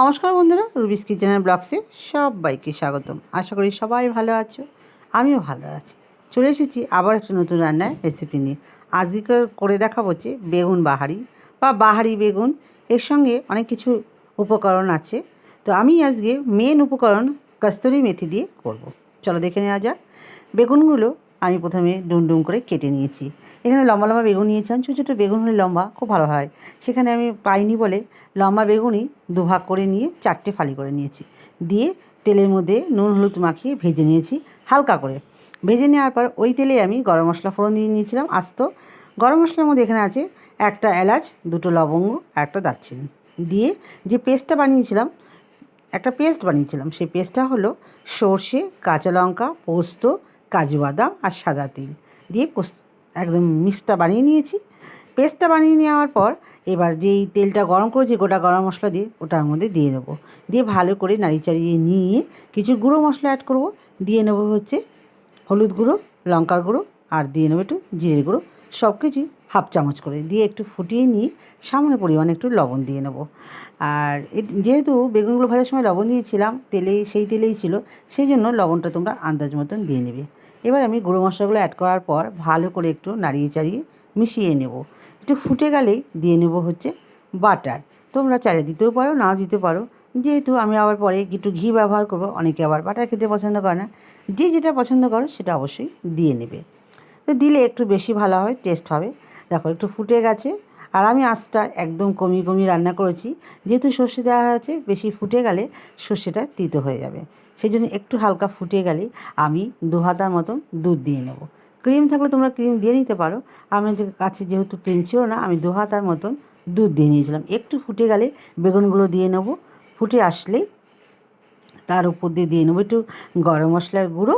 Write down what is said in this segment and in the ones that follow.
নমস্কার বন্ধুরা, রুবিস কিচেনের ব্লগসে সবাইকে স্বাগতম। আশা করি সবাই ভালো আছো, আমিও ভালো আছি। চলে এসেছি আবার একটা নতুন রান্নার রেসিপি নিয়ে। আজকে করে দেখাবো হচ্ছে বেগুন বাহারি বা বাহারি বেগুন। এর সঙ্গে অনেক কিছু উপকরণ আছে। তো আমি আজকে মেন উপকরণ কস্তুরি মেথি দিয়ে করব। চলো দেখে নেওয়া যাক। বেগুনগুলো আমি প্রথমে ডুম করে কেটে নিয়েছি। এখানে লম্বা লম্বা বেগুন নিয়েছিলাম। ছোটো ছোটো বেগুন হলে লম্বা খুব ভালো হয়, সেখানে আমি পাইনি বলে লম্বা বেগুনই দুভাগ করে নিয়ে 4টে ফালি করে নিয়েছি। দিয়ে তেলের মধ্যে নুন হলুদ মাখিয়ে ভেজে নিয়েছি হালকা করে। ভেজে নেওয়ার পর ওই তেলে আমি গরম মশলা ফোড়ন দিয়ে নিয়েছিলাম আস্ত। গরম মশলার মধ্যে এখানে আছে একটা এলাচ, 2টো লবঙ্গ, একটা দারচিনি দিয়ে যে পেস্টটা বানিয়েছিলাম, একটা পেস্ট বানিয়েছিলাম। সেই পেস্টটা হলো সর্ষে, কাঁচা লঙ্কা, পোস্ত, কাজু বাদাম আর সাদা তিল দিয়ে একদম মিক্সটা বানিয়ে নিয়েছি। পেস্টটা বানিয়ে নেওয়ার পর এবার যেই তেলটা গরম করেছি গোটা গরম মশলা দিয়ে ওটার মধ্যে দিয়ে দেবো। দিয়ে ভালো করে নাড়ি চাড়িয়ে নিয়ে কিছু গুঁড়ো মশলা অ্যাড করব। দিয়ে নেবো হচ্ছে হলুদ গুঁড়ো, লঙ্কার গুঁড়ো, আর দিয়ে নেবো একটু জিরে গুঁড়ো। সব কিছুই হাফ চামচ করে দিয়ে একটু ফুটিয়ে নিয়ে সামান্য পরিমাণে একটু লবণ দিয়ে নেবো। আর যেহেতু বেগুনগুলো ভাজার সময় লবণ দিয়েছিলাম, সেই তেলেই ছিল, সেই জন্য লবণটা তোমরা আন্দাজ মতন দিয়ে নেবে। এবার আমি গুঁড়ো মশলাগুলো অ্যাড করার পর ভালো করে একটু নাড়িয়ে চাড়িয়ে মিশিয়ে নেব। একটু ফুটে গেলেই দিয়ে নেব হচ্ছে বাটার। তোমরা চাইলে দিতেও পারো, নাও দিতে পারো। যেহেতু আমি আবার পরে একটু ঘি ব্যবহার করব, অনেকে আবার বাটার খেতে পছন্দ করে না। যে যেটা পছন্দ করো সেটা অবশ্যই দিয়ে নেবে। তো দিলে একটু বেশি ভালো হয়, টেস্ট হবে। দেখো একটু ফুটে গেছে। আর আমি আঁচটা একদম কমিয়ে রান্না করেছি, যেহেতু সর্ষে দেওয়া আছে। বেশি ফুটে গেলে সর্ষেটা তিতো হয়ে যাবে, সেই জন্য একটু হালকা ফুটে গেলে আমি 2 হাতার মতন দুধ দিয়ে নেব। ক্রিম থাকলে তোমরা ক্রিম দিয়ে নিতে পারো। আমার কাছে যেহেতু ক্রিম ছিল না, আমি 2 হাতার মতন দুধ দিয়ে নিয়েছিলাম। একটু ফুটে গেলে বেগুনগুলো দিয়ে নেব। ফুটে আসলেই তার উপর দিয়ে নেবো একটু গরম মশলার গুঁড়ো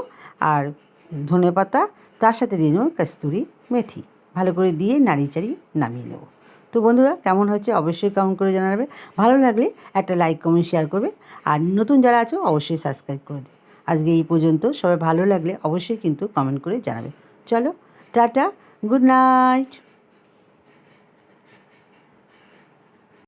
আর ধনেপাতা, তার সাথে দিয়ে নেবো কস্তুরি মেথি। ভালো করে দিয়ে নাড়িয়ে চাড়িয়ে নামিয়ে নেব। তো বন্ধুরা, কেমন হয়েছে অবশ্যই কমেন্ট করে জানাবে। ভালো লাগলে একটা লাইক কমেন্ট শেয়ার করবে। আর নতুন যারা আছো অবশ্যই সাবস্ক্রাইব করে দেবে। আজকে এই পর্যন্ত। সবাই ভালো লাগলে অবশ্যই কিন্তু কমেন্ট করে জানাবে। চলো টাটা, গুড নাইট।